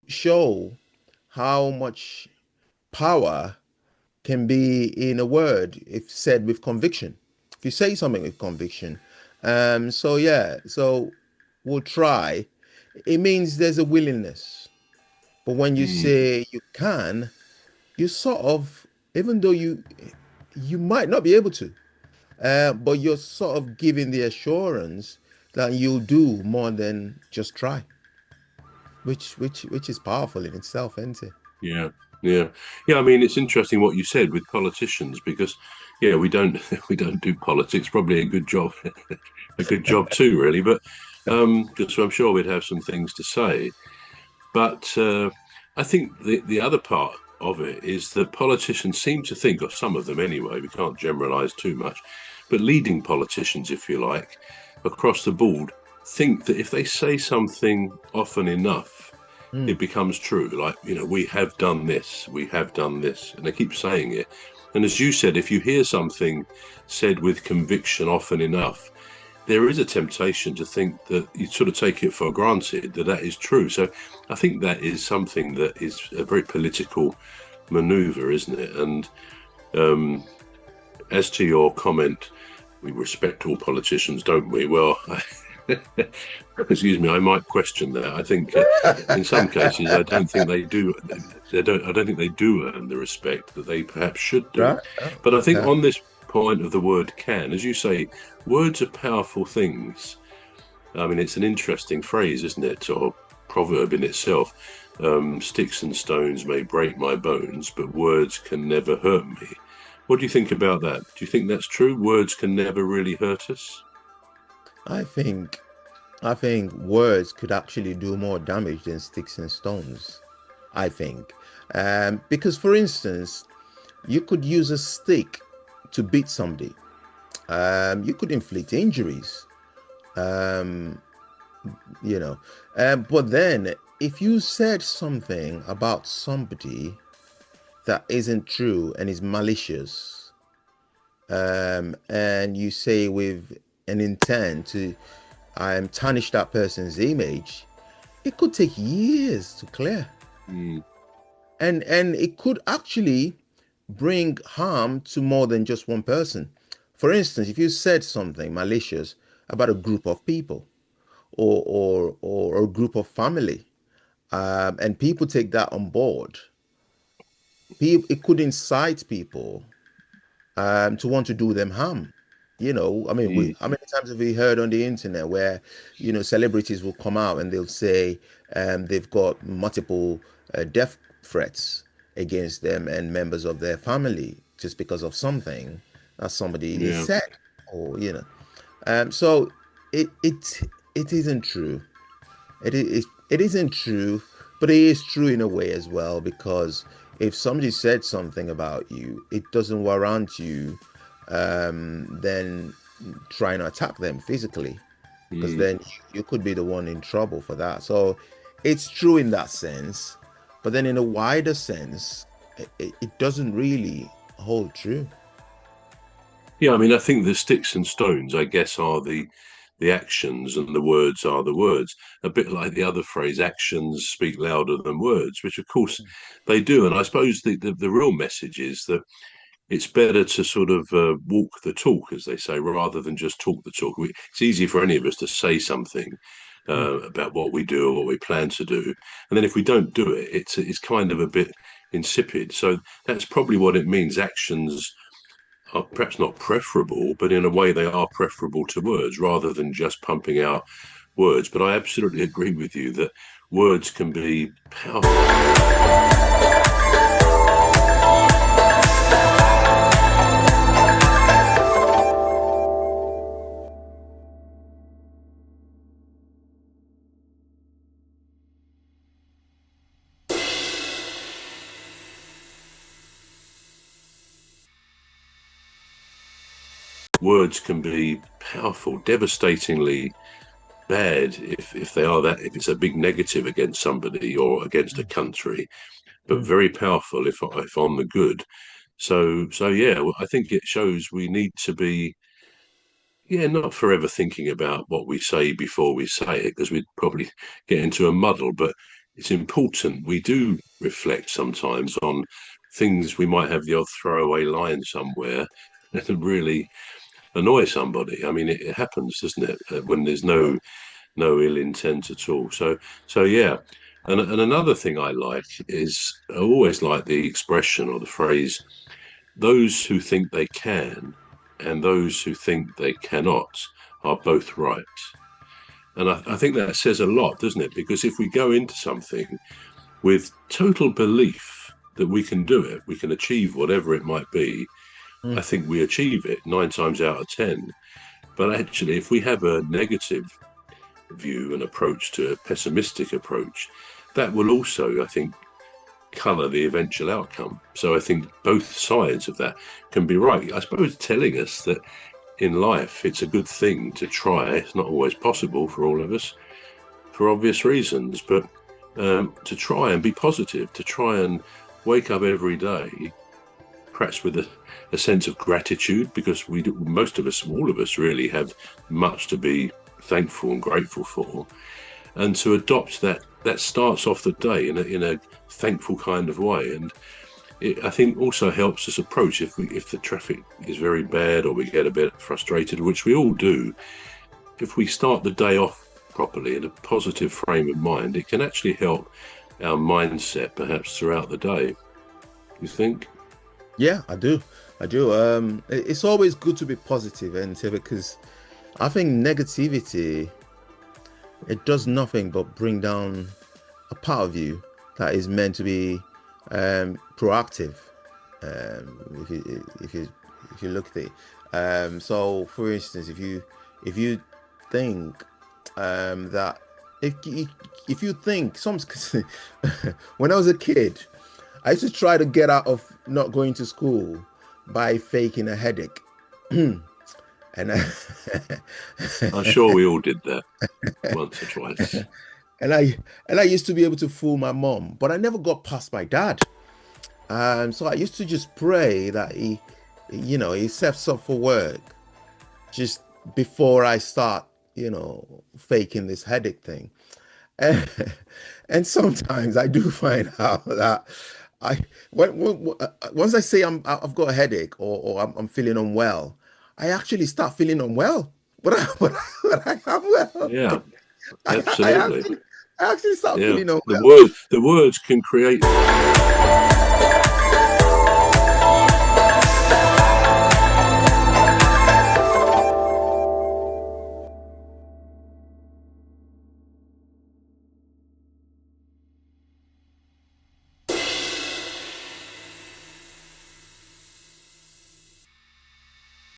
show how much power can be in a word if said with conviction. If you say something with conviction. So yeah, so we'll try. It means there's a willingness. But when you Mm, say you can, you sort of, even though you might not be able to, but you're sort of giving the assurance that you'll do more than just try, which is powerful in itself, isn't it? yeah, yeah, yeah. I mean, it's interesting what you said with politicians because, yeah, we don't we don't do politics. Probably a good job too, really. But just I'm sure we'd have some things to say. But I think the other part of it is that politicians seem to think, or some of them anyway, we can't generalize too much, but leading politicians, if you like, across the board, think that if they say something often enough, Mm. it becomes true. Like, we have done this, we have done this, and they keep saying it. And as you said, if you hear something said with conviction often enough, there is a temptation to think that you sort of take it for granted that that is true. So I think that is something that is a very political maneuver, isn't it? And um, as to your comment, we respect all politicians, don't we? Well, excuse me, I might question that. I think in some cases, I don't think they do. They don't. I don't think they do earn the respect that they perhaps should do. Right? Oh, But I think okay. on this point of the word "can," as you say, words are powerful things. I mean, it's an interesting phrase, isn't it, or proverb in itself. Sticks and stones may break my bones, but words can never hurt me. What do you think about that? Do you think that's true? Words can never really hurt us? I think I think words could actually do more damage than sticks and stones. I think, because for instance, you could use a stick to beat somebody. You could inflict injuries. Um, you know, but then if you said something about somebody that isn't true and is malicious, and you say with an intent to tarnish that person's image, it could take years to clear, Mm, and it could actually bring harm to more than just one person. For instance, if you said something malicious about a group of people or a group of family, and people take that on board, it could incite people to want to do them harm. I mean, mm, how many times have we heard on the internet where, celebrities will come out and they'll say they've got multiple death threats against them and members of their family just because of something that somebody is yeah. said, so it isn't true. It isn't true, but it is true in a way as well because if somebody said something about you, it doesn't warrant you then trying to attack them physically because Mm. then you could be the one in trouble for that. So it's true in that sense, but then in a wider sense, it doesn't really hold true. Yeah, I mean, I think the sticks and stones, I guess, are the actions and the words are the words. A bit like the other phrase, actions speak louder than words, which of course they do. And I suppose the real message is that it's better to sort of walk the talk, as they say, rather than just talk the talk. It's easy for any of us to say something Mm. about what we do or what we plan to do, and then if we don't do it, it's kind of a bit insipid. So that's probably what it means. Actions are perhaps not preferable, but in a way they are preferable to words rather than just pumping out words. But I absolutely agree with you that words can be powerful. Words can be powerful, devastatingly bad if they are that if it's a big negative against somebody or against a country, but Mm. very powerful if on the good. So yeah, well, I think it shows we need to be not forever thinking about what we say before we say it because we'd probably get into a muddle, but it's important we do reflect sometimes on things. We might have the odd throwaway line somewhere that really annoy somebody. I mean, it happens, doesn't it? When there's no ill intent at all. So yeah. And another thing I like is, I always like the expression or the phrase, those who think they can and those who think they cannot are both right. And I think that says a lot, doesn't it? Because if we go into something with total belief that we can do it, we can achieve whatever it might be, I think we achieve it 9 times out of 10. But actually, if we have a negative view and approach to a pessimistic approach, that will also, I think, colour the eventual outcome. So I think both sides of that can be right. I suppose telling us that in life it's a good thing to try. It's not always possible for all of us for obvious reasons, but to try and be positive, to try and wake up every day perhaps with a sense of gratitude, because we do, most of us, all of us really have much to be thankful and grateful for, and to adopt that starts off the day in a thankful kind of way. And it, I think, also helps us approach if the traffic is very bad or we get a bit frustrated, which we all do. If we start the day off properly in a positive frame of mind, it can actually help our mindset perhaps throughout the day. You think? Yeah, I do. It's always good to be positive, and because I think negativity, it does nothing but bring down a part of you that is meant to be proactive. If you look at it, so for instance, if you think that if you think some when I was a kid, I used to try to get out of not going to school by faking a headache. And I'm sure we all did that once or twice. and I used to be able to fool my mom, but I never got past my dad. So I used to just pray that he sets up for work just before I start, faking this headache thing. And, and sometimes I do find out that once I say I've got a headache or I'm feeling unwell, I actually start feeling unwell. But I am well. Yeah, I absolutely. actually I actually start Yeah, feeling unwell. the words can create